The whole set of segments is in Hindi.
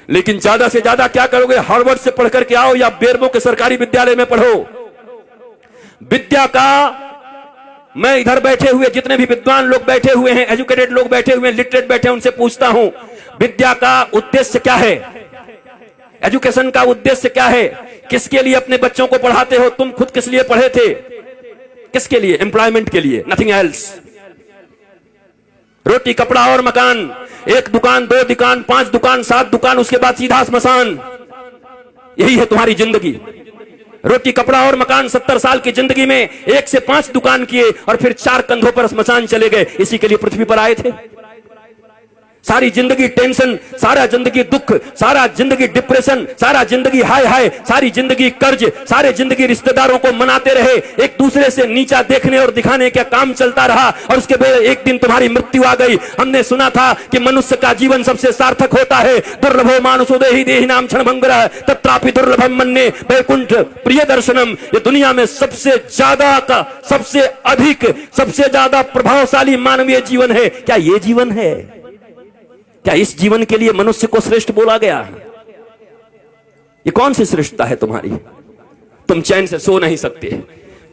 लेकिन ज्यादा से ज्यादा क्या करोगे? हार्वर्ड से पढ़ करके आओ या बेरमो के सरकारी विद्यालय में पढ़ो। विद्या का, मैं इधर बैठे हुए जितने भी विद्वान लोग बैठे हुए हैं, एजुकेटेड लोग बैठे हुए हैं, लिटरेट बैठे हैं, उनसे पूछता हूं विद्या का उद्देश्य क्या है? एजुकेशन का उद्देश्य क्या है? किसके लिए अपने बच्चों को पढ़ाते हो? तुम खुद किस लिए पढ़े थे? किसके लिए? एम्प्लॉयमेंट के लिए, नथिंग एल्स। रोटी कपड़ा और मकान, एक दुकान, दो दुकान, 5 दुकान, 7 दुकान, उसके बाद सीधा स्मशान। यही है तुम्हारी जिंदगी। रोटी कपड़ा और मकान, 70 साल की जिंदगी में 1 से 5 दुकान किए और फिर 4 कंधों पर स्मशान चले गए। इसी के लिए पृथ्वी पर आए थे। सारी जिंदगी टेंशन, सारा जिंदगी दुख, सारा जिंदगी डिप्रेशन, सारा जिंदगी हाय हाय, सारी जिंदगी कर्ज, सारे जिंदगी रिश्तेदारों को मनाते रहे, एक दूसरे से नीचा देखने और दिखाने का काम चलता रहा और उसके बाद एक दिन तुम्हारी मृत्यु आ गई। हमने सुना था कि मनुष्य का जीवन सबसे सार्थक होता है। दुर्लभो मानुषो देहि देहि नाम क्षणभंगुरः तत्रापि दुर्लभम मन्ये वैकुंठ प्रिय दर्शनम। ये दुनिया में सबसे ज्यादा का, सबसे अधिक, सबसे ज्यादा प्रभावशाली मानवीय जीवन है। क्या ये जीवन है? क्या इस जीवन के लिए मनुष्य को श्रेष्ठ बोला गया? ये कौन सी श्रेष्ठता है तुम्हारी? तुम चैन से सो नहीं सकते,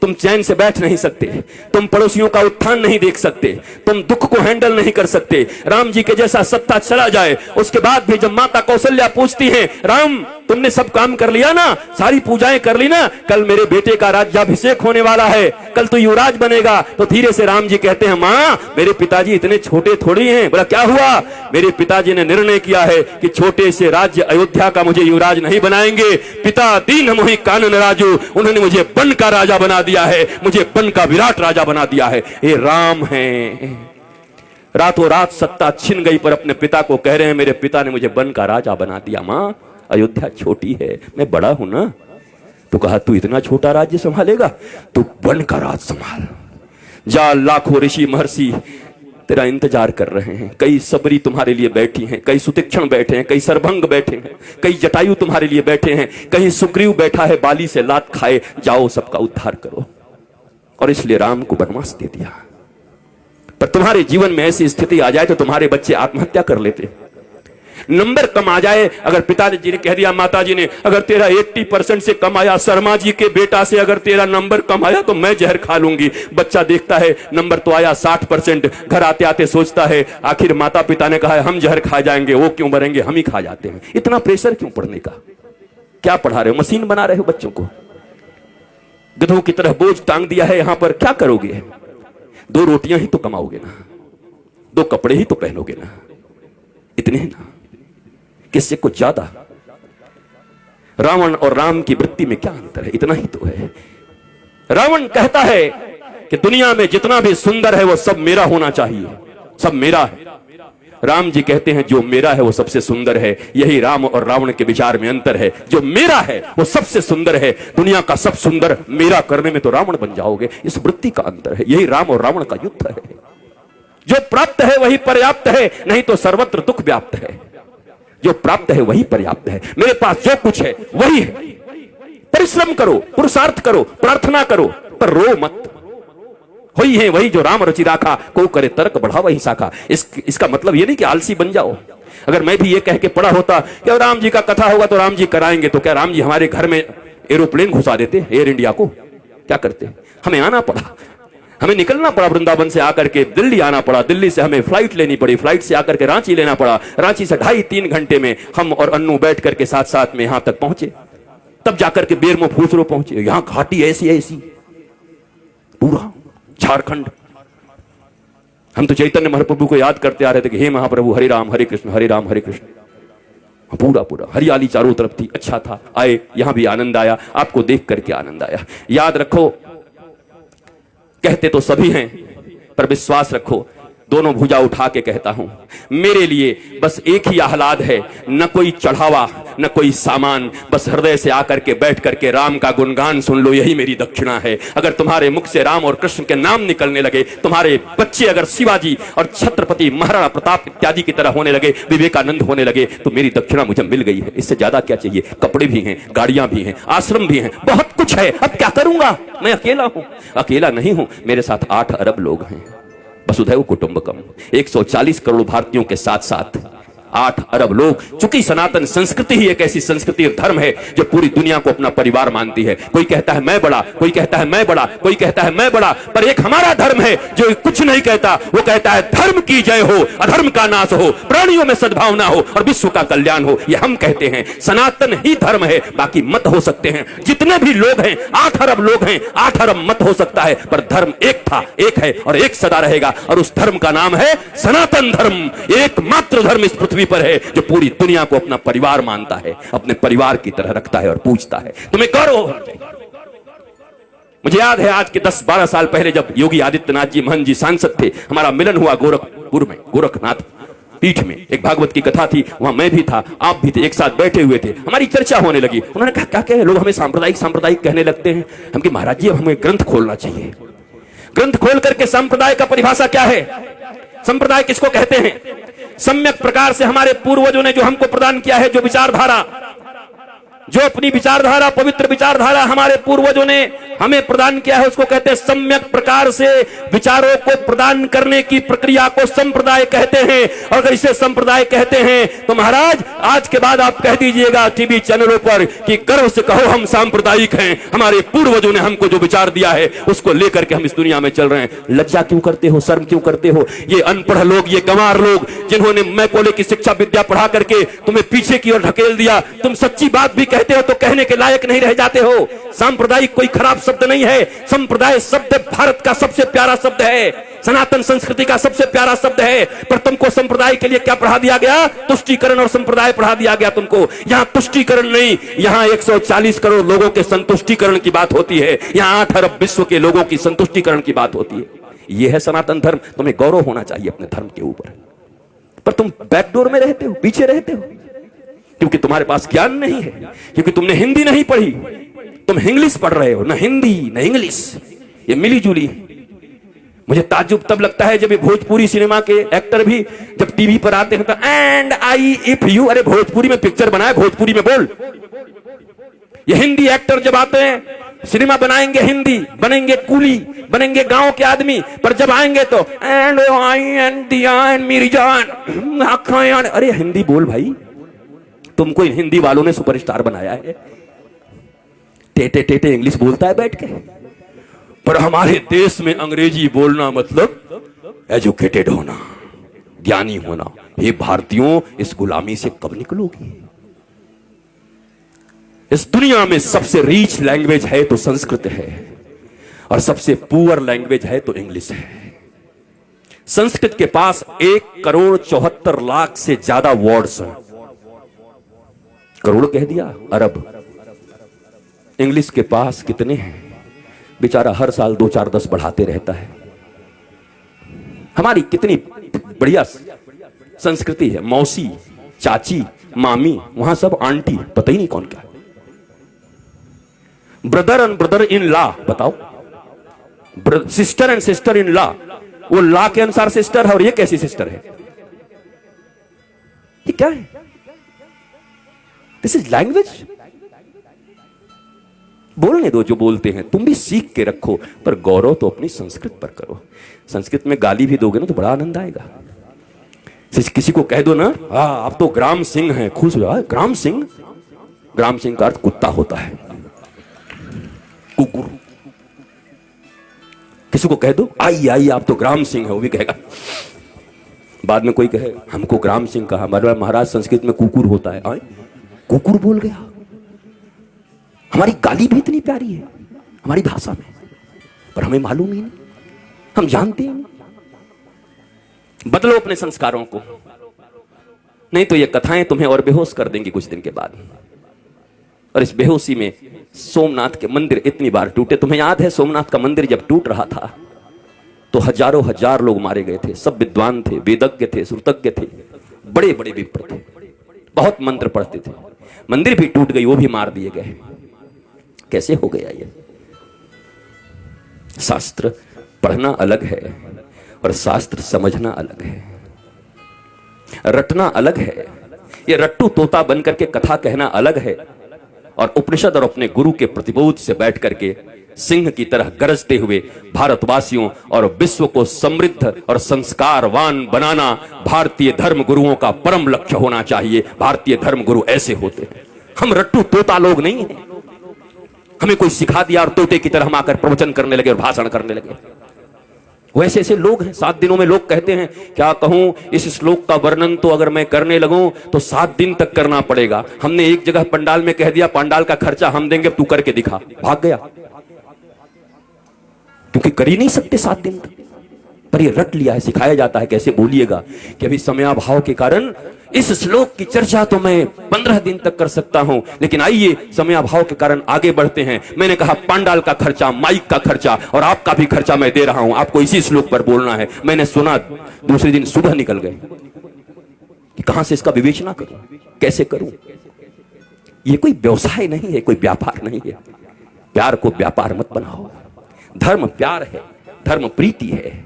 तुम चैन से बैठ नहीं सकते, तुम पड़ोसियों का उत्थान नहीं देख सकते, तुम दुख को हैंडल नहीं कर सकते। राम जी के जैसा सत्ता चला जाए, उसके बाद भी जब माता कौशल्या पूछती हैं, राम तुमने सब काम कर लिया ना, सारी पूजाएं कर ली ना, कल मेरे बेटे का राज्याभिषेक होने वाला है, कल तो युवराज बनेगा। तो धीरे से राम जी कहते हैं, माँ मेरे पिताजी इतने छोटे थोड़ी हैं। बोला क्या हुआ? मेरे पिताजी ने निर्णय किया है कि छोटे से राज्य अयोध्या का मुझे युवराज नहीं बनाएंगे। पिता दीन मोहि कानन राजू, उन्होंने मुझे बन का राजा बना दिया है, मुझे बन का विराट राजा बना दिया है। ये राम है। रातों रात सत्ता छिन गई पर अपने पिता को कह रहे हैं, मेरे पिता ने मुझे बन का राजा बना दिया। मां अयोध्या छोटी है, मैं बड़ा हूं ना। तो कहा तू इतना छोटा राज्य संभालेगा? तू बन का राज संभाल। जा, लाखों ऋषि महर्षि तेरा इंतजार कर रहे हैं। कई सबरी तुम्हारे लिए बैठी हैं, कई सुतीक्षण बैठे हैं, कई सरभंग बैठे हैं, कई जटायु तुम्हारे लिए बैठे हैं, कहीं सुग्रीव बैठा है बाली से लात खाए। जाओ सबका उद्धार करो। और इसलिए राम को वनवास दे दिया। पर तुम्हारे जीवन में ऐसी स्थिति आ जाए तो तुम्हारे बच्चे आत्महत्या कर लेते। नंबर कम आ जाए, अगर पिताजी ने कह दिया, माताजी ने, अगर तेरा 80% से कम आया, शर्मा जी के बेटा से अगर तेरा नंबर कम आया तो मैं जहर खा लूंगी। बच्चा देखता है नंबर तो आया 60%, घर आते आते सोचता है आखिर माता पिता ने कहा है हम जहर खा जाएंगे, वो क्यों मरेंगे, हम ही खा जाते हैं। इतना प्रेशर क्यों पढ़ने का? क्या पढ़ा रहे हो? मशीन बना रहे हो बच्चों को? गधों की तरह बोझ टांग दिया है यहां पर। क्या करोगे? 2 रोटियां ही तो कमाओगे ना, 2 कपड़े ही तो पहनोगे ना, इतने ही ना, किससे कुछ ज्यादा? रावण और राम की वृत्ति में क्या अंतर है? इतना ही तो है। रावण कहता है कि दुनिया में जितना भी सुंदर है वो सब मेरा होना चाहिए, सब मेरा है। राम जी कहते हैं जो मेरा है वो सबसे सुंदर है। यही राम और रावण के विचार में अंतर है। जो मेरा है वो सबसे सुंदर है, दुनिया का सब सुंदर मेरा करने में तो रावण बन जाओगे। इस वृत्ति का अंतर है। यही राम और रावण का युद्ध है। जो प्राप्त है वही पर्याप्त है, नहीं तो सर्वत्र दुख व्याप्त है। जो प्राप्त है वही पर्याप्त है। मेरे पास जो कुछ है वही है। परिश्रम करो, पुरुषार्थ करो, प्रार्थना करो, पर रो मत। वही है वही जो राम रचि राखा, को करे तर्क बढ़ा वही शाखा। इसका मतलब ये नहीं कि आलसी बन जाओ। अगर मैं भी ये कह के पढ़ा होता कि राम जी का कथा होगा तो राम जी कराएंगे, तो क्या राम जी हमारे घर में एरोप्लेन घुसा देते एयर इंडिया को? क्या करते? हमें आना पड़ा, हमें निकलना पड़ा वृंदावन से आकर के दिल्ली आना पड़ा, दिल्ली से हमें फ्लाइट लेनी पड़ी, फ्लाइट से आकर के रांची लेना पड़ा, रांची से 2.5-3 घंटे में हम और अन्नू बैठ करके साथ साथ में यहां तक पहुंचे। तब जाकर के बेरमो फूसरो पहुंचे। यहां घाटी ऐसी ऐसी, पूरा झारखंड। हम तो चैतन्य महाप्रभु को याद करते आ रहे थे कि हे महाप्रभु हरे राम हरे कृष्ण हरे राम हरे कृष्ण। पूरा पूरा हरियाली चारों तरफ थी, अच्छा था। आए, यहां भी आनंद आया, आपको देख करके आनंद आया। याद रखो, कहते तो सभी हैं पर विश्वास रखो, दोनों भुजा उठा के कहता हूं, मेरे लिए बस एक ही आह्लाद है, न कोई चढ़ावा न कोई सामान, बस हृदय से आकर के बैठ करके राम का गुणगान सुन लो, यही मेरी दक्षिणा है। अगर तुम्हारे मुख से राम और कृष्ण के नाम निकलने लगे, तुम्हारे बच्चे अगर शिवाजी और छत्रपति महाराणा प्रताप इत्यादि की तरह होने लगे, विवेकानंद होने लगे, तो मेरी दक्षिणा मुझे मिल गई है। इससे ज्यादा क्या चाहिए? कपड़े भी हैं, गाड़ियां भी हैं, आश्रम भी हैं, बहुत कुछ है। अब क्या करूंगा? मैं अकेला हूं। अकेला नहीं हूं, मेरे साथ 8 अरब लोग हैं। वसुधैव कुटुंबकम। 140 करोड़ भारतीयों के साथ साथ 8 अरब लोग। चूंकि सनातन संस्कृति ही एक ऐसी संस्कृति और धर्म है जो पूरी दुनिया को अपना परिवार मानती है। कोई कहता है मैं बड़ा, कोई कहता है मैं बड़ा, कोई कहता है मैं बड़ा, पर एक हमारा धर्म है जो कुछ नहीं कहता। वो कहता है धर्म की जय हो, अधर्म का नाश हो, प्राणियों में सद्भावना हो और विश्व का कल्याण हो। ये हम कहते हैं, सनातन ही धर्म है। बाकी मत हो सकते हैं, जितने भी लोग हैं, 8 अरब लोग हैं, 8 अरब मत हो सकता है, पर धर्म एक था, एक है और एक सदा रहेगा। और उस धर्म का नाम है सनातन धर्म। एकमात्र धर्म इस पृथ्वी पर है जो पूरी दुनिया को अपना परिवार मानता है, अपने परिवार की तरह रखता है और पूजता है। तुम्हें गौरव होना चाहिए। मुझे याद है आज के 10-12 साल पहले जब योगी आदित्यनाथ जी महंत जी सांसद थे, हमारा मिलन हुआ गोरखपुर में, गोरखनाथ पीठ में। एक भागवत की कथा थी, वहां मैं भी था, आप भी थे, एक साथ बैठे हुए थे। हमारी चर्चा होने लगी। उन्होंने कहा क्या क्या लोग हमें सांप्रदायिक सांप्रदायिक कहने लगते हैं। हम कि महाराज जी अब हमें ग्रंथ खोलना चाहिए। ग्रंथ खोल करके संप्रदाय का परिभाषा क्या है, संप्रदाय किसको कहते हैं। सम्यक प्रकार से हमारे पूर्वजों ने जो हमको प्रदान किया है, जो विचारधारा, जो अपनी विचारधारा, पवित्र विचारधारा हमारे पूर्वजों ने हमें प्रदान किया है, उसको कहते हैं सम्यक प्रकार से विचारों को प्रदान करने की प्रक्रिया को संप्रदाय कहते हैं। और अगर इसे संप्रदाय कहते हैं तो महाराज आज के बाद आप कह दीजिएगा टीवी चैनलों पर कि गर्व से कहो हम सांप्रदायिक हैं, हमारे पूर्वजों ने हमको जो विचार दिया है उसको लेकर के हम इस दुनिया में चल रहे हैं। लज्जा क्यों करते हो, शर्म क्यों करते हो। ये अनपढ़ लोग, ये गंवार लोग जिन्होंने मैकोले की शिक्षा विद्या पढ़ा करके तुम्हें पीछे की ओर ढकेल दिया, तुम सच्ची बात भी कहते हो तो कहने के लायक नहीं रह जाते हो। सांप्रदायिक कोई खराब शब्द नहीं है, संप्रदाय शब्द भारत का सबसे प्यारा शब्द है, सनातन संस्कृति का सबसे प्यारा शब्द है। पर तुमको संप्रदाय के लिए क्या पढ़ा दिया गया, तुष्टीकरण और संप्रदाय पढ़ा दिया गया तुमको। यहां तुष्टीकरण नहीं, यहां 140 करोड़ लोगों के संतुष्टीकरण की बात होती है। यहां 8 अरब विश्व के लोगों की संतुष्टीकरण की बात होती है। यह है सनातन धर्म। तुम्हें गौरव होना चाहिए अपने धर्म के ऊपर, पर तुम बैकडोर में रहते हो, पीछे रहते हो, क्योंकि तुम्हारे पास ज्ञान नहीं है, क्योंकि तुमने हिंदी नहीं पढ़ी, तुम इंग्लिश पढ़ रहे हो। ना हिंदी ना इंग्लिश, ये मिली जुली। मुझे ताज्जुब तब लगता है जब ये भोजपुरी सिनेमा के एक्टर भी जब टीवी पर आते हैं तो एंड आई इफ यू, अरे भोजपुरी में पिक्चर बनाए, भोजपुरी में बोल। ये हिंदी एक्टर जब आते हैं सिनेमा बनाएंगे, हिंदी बनेंगे, कूली बनेंगे, गांव के आदमी, पर जब आएंगे तो एंड आई एंड दिया एंड मेरी जान आँखें, अरे हिंदी बोल भाई। तुमको इन हिंदी वालों ने सुपरस्टार बनाया है, टेटे टेटे इंग्लिश बोलता है बैठ के। पर हमारे देश में अंग्रेजी बोलना मतलब एजुकेटेड होना, ज्ञानी होना। ये भारतीयों इस गुलामी से कब निकलोगी। इस दुनिया में सबसे रीच लैंग्वेज है तो संस्कृत है, और सबसे पुअर लैंग्वेज है तो इंग्लिश है। संस्कृत के पास 1,74,00,000 से ज्यादा वर्ड्स हैं। करोड़ कह दिया, अरब। इंग्लिश के पास कितने हैं, बेचारा हर साल 2-4-10 बढ़ाते रहता है। हमारी कितनी बढ़िया संस्कृति है, मौसी, चाची, मामी, वहां सब आंटी, पता ही नहीं कौन क्या। Brother and brother in law, बताओ, sister and sister in law, वो लॉ के अनुसार सिस्टर है और ये कैसी सिस्टर है, ये क्या है। This is language. बोलने दो जो बोलते हैं, तुम भी सीख के रखो, पर गौरव तो अपनी संस्कृत पर करो। संस्कृत में गाली भी दोगे ना तो बड़ा आनंद आएगा। किसी को कह दो ना, आप तो ग्राम सिंह हैं, खुश हो जाए। ग्राम सिंह, ग्राम सिंह का अर्थ कुत्ता होता है, कुकुर। किसी को कह दो आई आई आप तो ग्राम सिंह है, वो भी कहेगा। बाद में कोई कहे हमको ग्राम सिंह कहा, महाराज संस्कृत में कुकुर होता है। आए कुकुर बोल गया। हमारी गाली भी इतनी प्यारी है हमारी भाषा में, पर हमें मालूम ही नहीं, हम जानते हैं। बदलो अपने संस्कारों को, नहीं तो ये कथाएं तुम्हें और बेहोश कर देंगी कुछ दिन के बाद। और इस बेहोशी में सोमनाथ के मंदिर इतनी बार टूटे। तुम्हें याद है सोमनाथ का मंदिर जब टूट रहा था तो हजारों हजार लोग मारे गए थे। सब विद्वान थे, वेदज्ञ थे, श्रुतज्ञ थे, बड़े बड़े विप्र थे, बहुत मंत्र पढ़ते थे। मंदिर भी टूट गई, वो भी मार दिए गए। कैसे हो गया ये। शास्त्र पढ़ना अलग है और शास्त्र समझना अलग है, रटना अलग है। ये रट्टू तोता बनकर के कथा कहना अलग है, और उपनिषद और अपने गुरु के प्रतिबोध से बैठ करके सिंह की तरह गरजते हुए भारतवासियों और विश्व को समृद्ध और संस्कारवान बनाना भारतीय धर्म गुरुओं का परम लक्ष्य होना चाहिए। भारतीय धर्म गुरु ऐसे होते हैं। हम रट्टू तोता लोग नहीं हैं। हमें कोई सिखा दिया और तोते की तरह हम आकर प्रवचन करने लगे और भाषण करने लगे। वैसे ऐसे लोग हैं। 7 दिनों में लोग कहते हैं, क्या कहूं, इस श्लोक का वर्णन तो अगर मैं करने लगूं तो 7 दिन तक करना पड़ेगा। हमने एक जगह पंडाल में कह दिया, पंडाल का खर्चा हम देंगे, तू करके दिखा। भाग गया, क्योंकि कर ही नहीं सकते 7 दिन तक। पर ये रट लिया है, सिखाया जाता है कैसे बोलिएगा कि अभी समयाभाव के कारण इस श्लोक की चर्चा तो मैं 15 दिन तक कर सकता हूं, लेकिन आइए समयाभाव के कारण आगे बढ़ते हैं। मैंने कहा पंडाल का खर्चा, माइक का खर्चा और आपका भी खर्चा मैं दे रहा हूं, आपको इसी श्लोक पर बोलना है। मैंने सुना, दूसरे दिन सुबह निकल गए कि कहां से इसका विवेचना करूं, कैसे करूं। ये कोई व्यवसाय नहीं है, कोई व्यापार नहीं है। प्यार को व्यापार मत बनाओ। धर्म प्यार है, धर्म प्रीति है।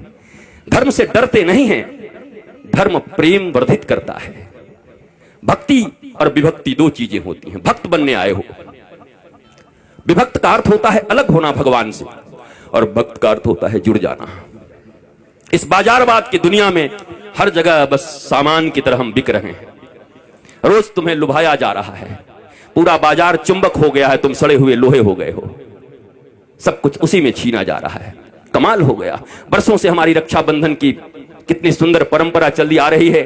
धर्म से डरते नहीं हैं, धर्म प्रेम वर्धित करता है। भक्ति और विभक्ति 2 चीजें होती हैं। भक्त बनने आए हो, विभक्त का अर्थ होता है अलग होना भगवान से, और भक्त का अर्थ होता है जुड़ जाना। इस बाजारवाद की दुनिया में हर जगह बस सामान की तरह हम बिक रहे हैं। रोज तुम्हें लुभाया जा रहा है, पूरा बाजार चुंबक हो गया है, तुम सड़े हुए लोहे हो गए हो। सब कुछ उसी में छीना जा रहा है। कमाल हो गया। बरसों से हमारी रक्षाबंधन की कितनी सुंदर परंपरा चली आ रही है,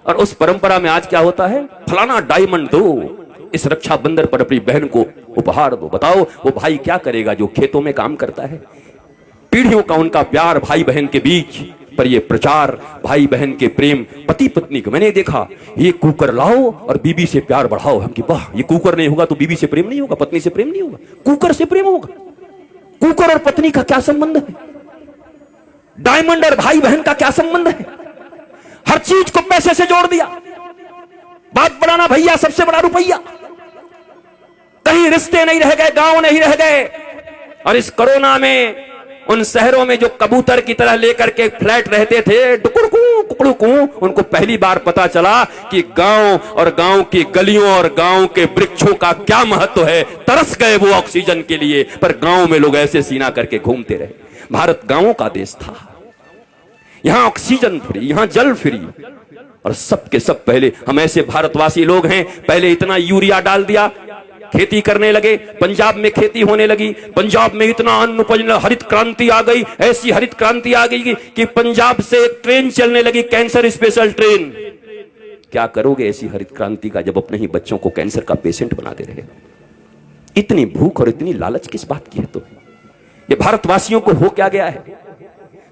और उस परंपरा में आज क्या होता है, फलाना डायमंड दो, इस रक्षाबंधन पर अपनी बहन को उपहार दो। बताओ वो भाई क्या करेगा जो खेतों में काम करता है। पीढ़ियों का उनका प्यार भाई बहन के बीच, पर ये प्रचार भाई बहन के प्रेम, पति पत्नी को मैंने देखा, ये कुकर लाओ और बीबी से प्यार बढ़ाओ। हम कि वाह, ये कुकर नहीं होगा तो बीबी से प्रेम नहीं होगा, पत्नी से प्रेम नहीं होगा, कुकर से प्रेम होगा। कुकर और पत्नी का क्या संबंध है? डायमंड और भाई बहन का क्या संबंध है? हर चीज को पैसे से जोड़ दिया। बात बनाना भैया, सबसे बड़ा रुपया। कहीं रिश्ते नहीं रह गए, गांव नहीं रह गए। और इस कोरोना में उन शहरों में जो कबूतर की तरह लेकर के फ्लैट रहते थे, टुकुड़कू, उनको पहली बार पता चला कि गांव और गांव की गलियों और गांव के वृक्षों का क्या महत्व है। तरस गए वो ऑक्सीजन के लिए, पर गांव में लोग ऐसे सीना करके घूमते रहे। भारत गांवों का देश था। यहां ऑक्सीजन फ्री, यहां जल फ्री, और सबके सब पहले हम ऐसे भारतवासी लोग हैं। पहले इतना यूरिया डाल दिया, खेती करने लगे, पंजाब में खेती होने लगी, पंजाब में इतना अन्न उपज, हरित क्रांति आ गई। ऐसी हरित क्रांति आ गई कि पंजाब से एक ट्रेन चलने लगी, कैंसर स्पेशल ट्रेन। क्या करोगे ऐसी हरित क्रांति का, जब अपने ही बच्चों को कैंसर का पेशेंट बनाते रहे। इतनी भूख और इतनी लालच किस बात की है? तो ये भारतवासियों को हो क्या गया है?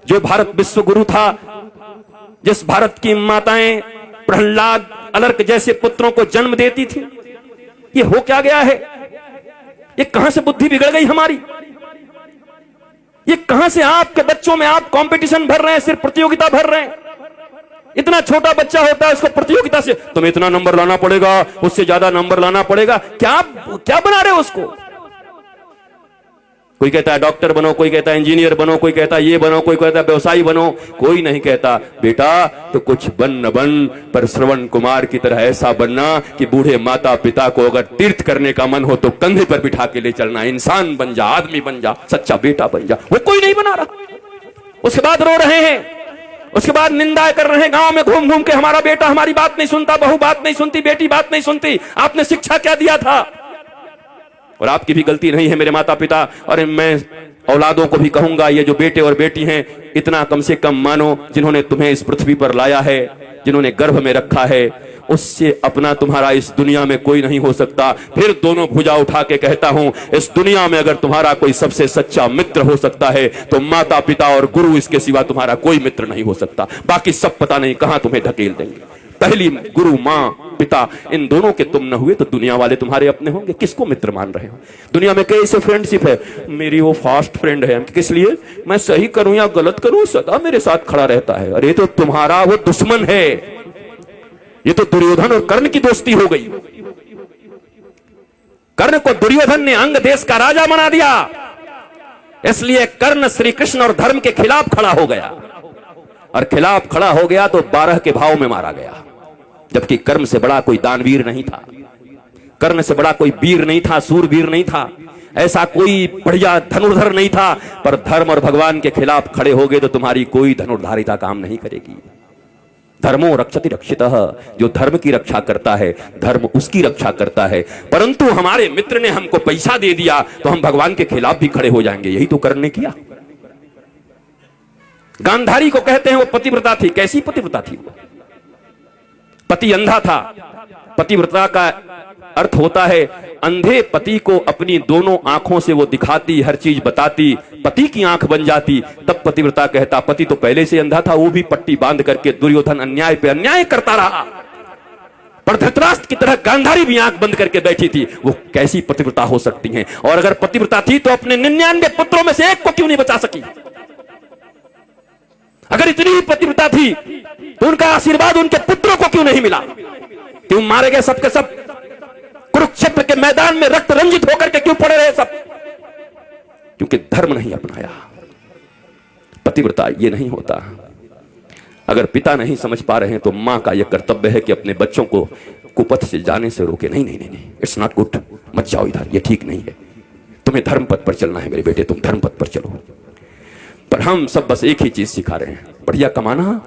जो भारत विश्व गुरु था, जिस भारत की माताएं प्रहलाद, अलर्क जैसे पुत्रों को जन्म देती थी, ये हो क्या गया है? ये कहां से बुद्धि बिगड़ गई हमारी? ये कहां से आपके बच्चों में आप कंपटीशन भर रहे हैं, सिर्फ प्रतियोगिता भर रहे हैं। इतना छोटा बच्चा होता है, उसको प्रतियोगिता से तुम्हें इतना नंबर लाना पड़ेगा, उससे ज्यादा नंबर लाना पड़ेगा। क्या क्या बना रहे हो उसको? कोई कहता है डॉक्टर बनो, कोई कहता है इंजीनियर बनो, कोई कहता है ये बनो, कोई कहता है व्यवसायी बनो। कोई नहीं कहता बेटा तो कुछ बन न बन, पर श्रवण कुमार की तरह ऐसा बनना कि बूढ़े माता पिता को अगर तीर्थ करने का मन हो तो कंधे पर बिठा के ले चलना। इंसान बन जा, आदमी बन जा, सच्चा बेटा बन जा। वो कोई नहीं बना रहा। उसके बाद रो रहे हैं, उसके बाद निंदा कर रहे हैं गांव में घूम घूम के, हमारा बेटा हमारी बात नहीं सुनता, बहू बात नहीं सुनती, बेटी बात नहीं सुनती। आपने शिक्षा क्या दिया था? और आपकी भी गलती नहीं है मेरे माता पिता, और मैं औलादों को भी कहूंगा, ये जो बेटे और बेटी हैं, इतना कम से कम मानो, जिन्होंने तुम्हें इस पृथ्वी पर लाया है, जिन्होंने गर्भ में रखा है, उससे अपना तुम्हारा इस दुनिया में कोई नहीं हो सकता। फिर दोनों भुजा उठा के कहता हूं, इस दुनिया में अगर तुम्हारा कोई सबसे सच्चा मित्र हो सकता है तो माता पिता और गुरु, इसके सिवा तुम्हारा कोई मित्र नहीं हो सकता। बाकी सब पता नहीं कहां तुम्हें धकेल देंगे। पहली गुरु मां पिता, इन दोनों के तुम न हुए तो दुनिया वाले तुम्हारे अपने होंगे। किसको मित्र मान रहे हो? दुनिया में कैसे फ्रेंडशिप है, मेरी वो फास्ट फ्रेंड है, किस लिए? मैं सही करूं या गलत करूं सदा मेरे साथ खड़ा रहता है। अरे तो तुम्हारा वो दुश्मन है। ये तो दुर्योधन और कर्ण की दोस्ती हो गई। कर्ण को दुर्योधन ने अंग देश का राजा बना दिया, इसलिए कर्ण श्री कृष्ण और धर्म के खिलाफ खड़ा हो गया, और खिलाफ खड़ा हो गया तो 12 के भाव में मारा गया। जबकि कर्ण से बड़ा कोई दानवीर नहीं था, कर्ण से बड़ा कोई वीर नहीं था, सूरवीर नहीं था। ऐसा कोई बढ़िया धनुर्धर नहीं था, पर धर्म और भगवान के खिलाफ खड़े हो गए तो तुम्हारी कोई धनुर्धारिता काम नहीं करेगी। धर्मो रक्षति रक्षितः, जो धर्म की रक्षा करता है धर्म उसकी रक्षा करता है। परंतु हमारे मित्र ने हमको पैसा दे दिया तो हम भगवान के खिलाफ भी खड़े हो जाएंगे, यही तो कर्ण ने किया। गांधारी को कहते हैं वो पतिव्रता थी। कैसी पतिव्रता थी वो? पति अंधा था। पतिव्रता का अर्थ होता है अंधे पति को अपनी दोनों आंखों से वो दिखाती, हर चीज बताती, पति की आंख बन जाती, तब पतिव्रता कहता। पति तो पहले से अंधा था, वो भी पट्टी बांध करके दुर्योधन अन्याय पे अन्याय करता रहा, पर धृतराष्ट्र की तरह गांधारी भी आंख बंद करके बैठी थी। वो कैसी पतिव्रता हो सकती हैं? और अगर पतिव्रता थी तो अपने 99 पुत्रों में से एक को क्यों नहीं बचा सकी? अगर इतनी ही पतिव्रता थी तो उनका आशीर्वाद उनके पुत्रों को क्यों नहीं मिला? क्यों मारे गए सबके सब? कुरुक्षेत्र के मैदान में रक्त रंजित होकर के क्यों पड़े रहे सब? क्योंकि धर्म नहीं अपनाया। पतिव्रता ये नहीं होता। अगर पिता नहीं समझ पा रहे हैं तो मां का यह कर्तव्य है कि अपने बच्चों को कुपथ से जाने से रोके। नहीं नहीं नहीं नहीं, इट्स नॉट गुड, मत जाओ इधर, ये ठीक नहीं है, तुम्हें धर्म पथ पर चलना है मेरे बेटे, तुम धर्म पथ पर चलो। पर हम सब बस एक ही चीज सिखा रहे हैं, बढ़िया कमाना